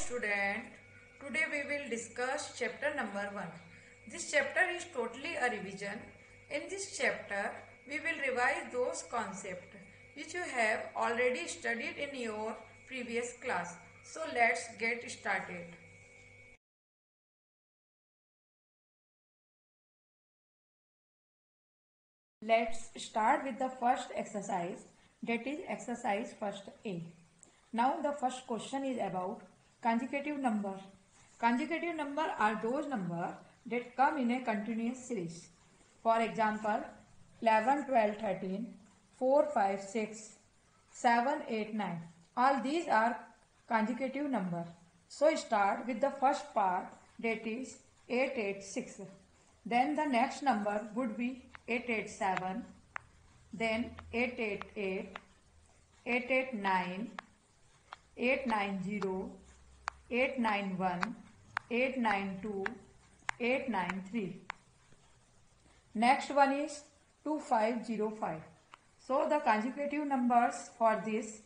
student, today we will discuss chapter number 1. This chapter is totally a revision. In this chapter, we will revise those concepts which you have already studied in your previous class. So let's get started. Let's start with the first exercise, that is exercise first A. Now the first question is about consecutive number. Consecutive number are those numbers that come in a continuous series. For example, 11, 12, 13, 4, 5, 6, 7, 8, 9. All these are consecutive number. So start with the first part, that is 886. Then the next number would be 887, then 888, 889, 890, 891, 892, 893. Next one is 2505. So the consecutive numbers for this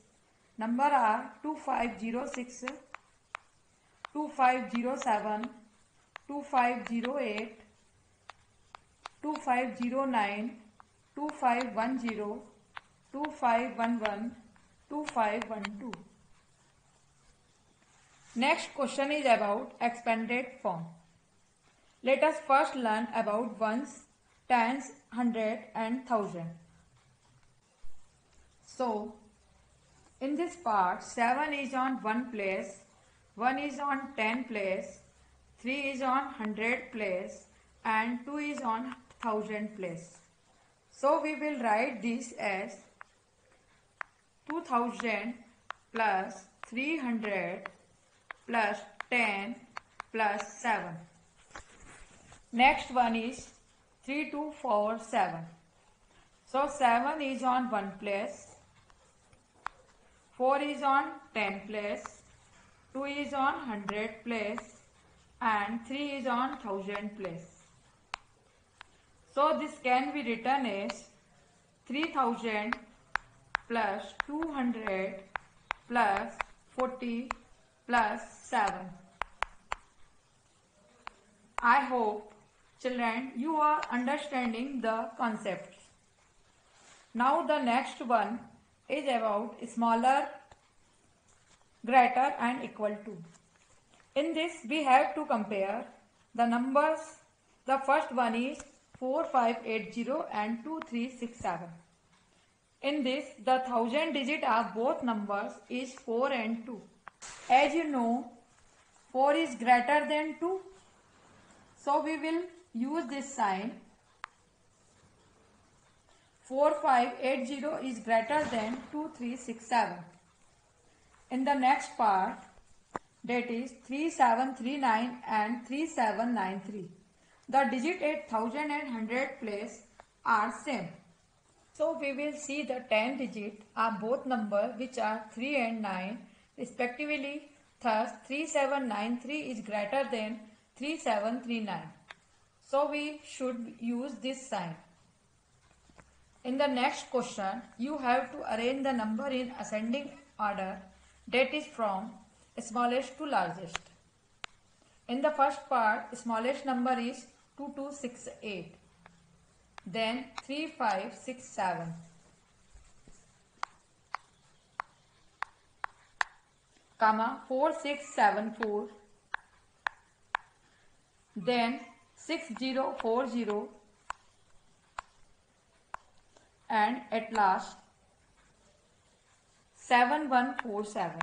number are 2506, 2507, 2508, 2509, 2510, 2511, 2512. Next question is about expanded form. Let us first learn about ones, tens, hundred and thousand. So, in this part, 7 is on 1 place, 1 is on 10 place, 3 is on 100 place, and 2 is on 1000 place. So we will write this as 2000 plus 300 plus 10 plus 7. Next one is 3247. So 7 is on 1 place, 4 is on 10 place, 2 is on 100 place, and 3 is on 1000 place. So this can be written as 3000 plus 200 plus 40 plus 7. I hope, children, you are understanding the concepts. Now the next one is about smaller, greater and equal to. In this we have to compare the numbers. The first one is 4580 and 2367. In this, the 1000 digit of both numbers is 4 and 2. As you know, 4 is greater than 2. So we will use this sign. 4580 is greater than 2367. In the next part, that is 3739 and 3793. The digit at 1000 and 100 place are same. So we will see the 10 digit of both numbers, which are 3 and 9 respectively. Thus 3793 is greater than 3739. So we should use this sign. In the next question, you have to arrange the number in ascending order, that is from smallest to largest. In the first part, smallest number is 2268, then 3567, comma 4674, then 6040, and at last 7147.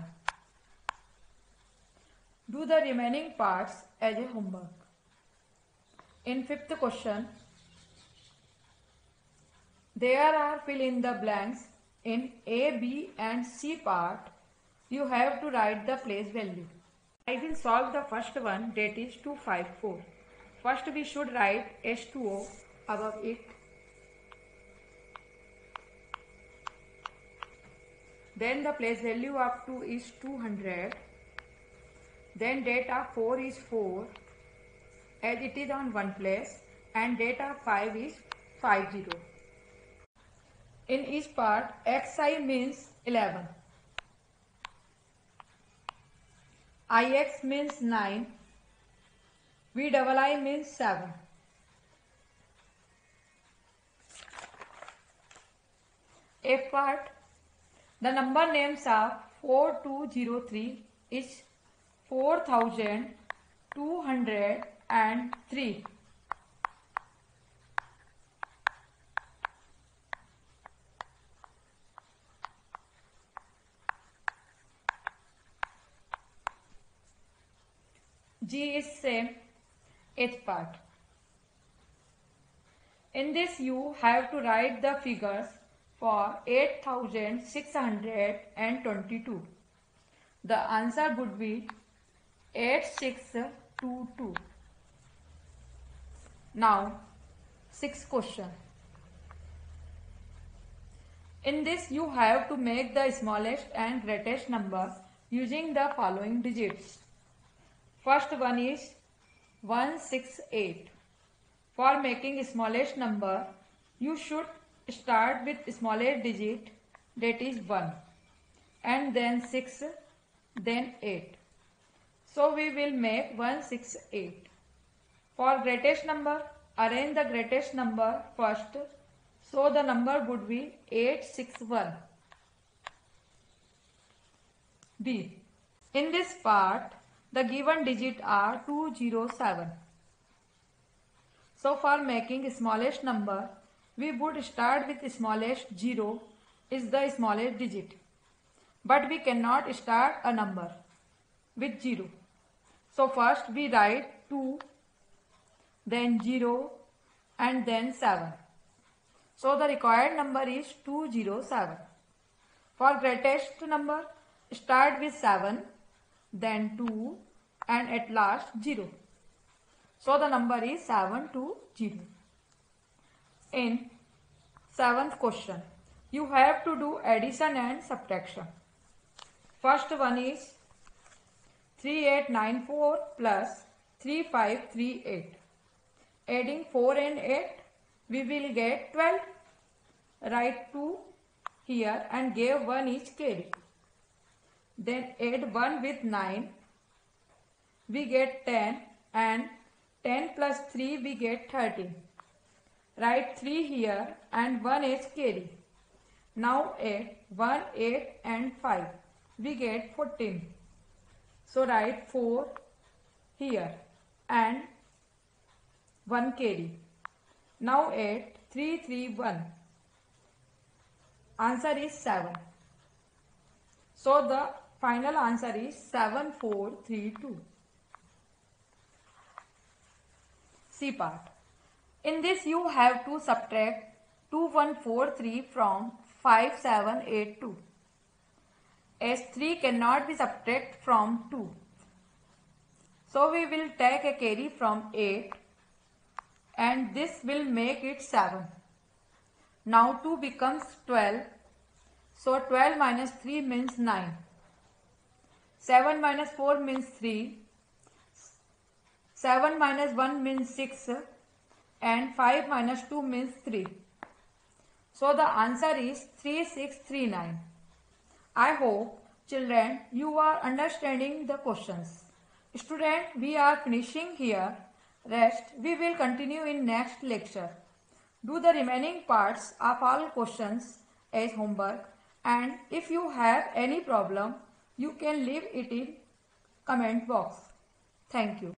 Do the remaining parts as a homework. In fifth question, there are fill in the blanks in A, B and C part. You have to write the place value. I will solve the first one, that is 254. First we should write H2O above it. Then the place value of 2 is 200. Then date of 4 is 4 as it is on 1 place, and date of 5 is 50. In each part, xi means 11. IX means 9. VII means 7. F part. The number names of 4203 is 4203. G is same. H part. In this you have to write the figures for 8622. The answer would be 8622. Now, sixth question. In this you have to make the smallest and greatest number using the following digits. First one is 168. For making smallest number, you should start with smallest digit, that is 1, and then 6, then 8. So we will make 168. For greatest number, arrange the greatest number first. So the number would be 861. B. In this part, the given digit are 207. So for making smallest number, we would start with smallest 0 is the smallest digit. But we cannot start a number with 0. So first we write 2, then 0 and then 7. So the required number is 207. For greatest number, start with 7, then 2 and at last 0. So the number is 720. In 7th question, you have to do addition and subtraction. First one is 3894 plus 3538. Adding 4 and 8, we will get 12. Write 2 here and give 1 each carry. Then add 1 with 9. We get 10 and 10 plus 3 we get 13. Write 3 here and 1 is carry. Now add 1, 8 and 5. We get 14. So write 4 here and 1 carry. Now add 3, 3, 1. Answer is 7. So the final answer is 7432. C part. In this you have to subtract 2143 from 5782. As 3 cannot be subtracted from 2. So we will take a carry from 8 and this will make it 7. Now 2 becomes 12. So 12 minus 3 means 9. 7 minus 4 means 3. 7 minus 1 means 6. And 5 minus 2 means 3. So the answer is 3639. I hope children you are understanding the questions. Student, we are finishing here. Rest we will continue in next lecture. Do the remaining parts of all questions as homework, and if you have any problem you can leave it in comment box. Thank you.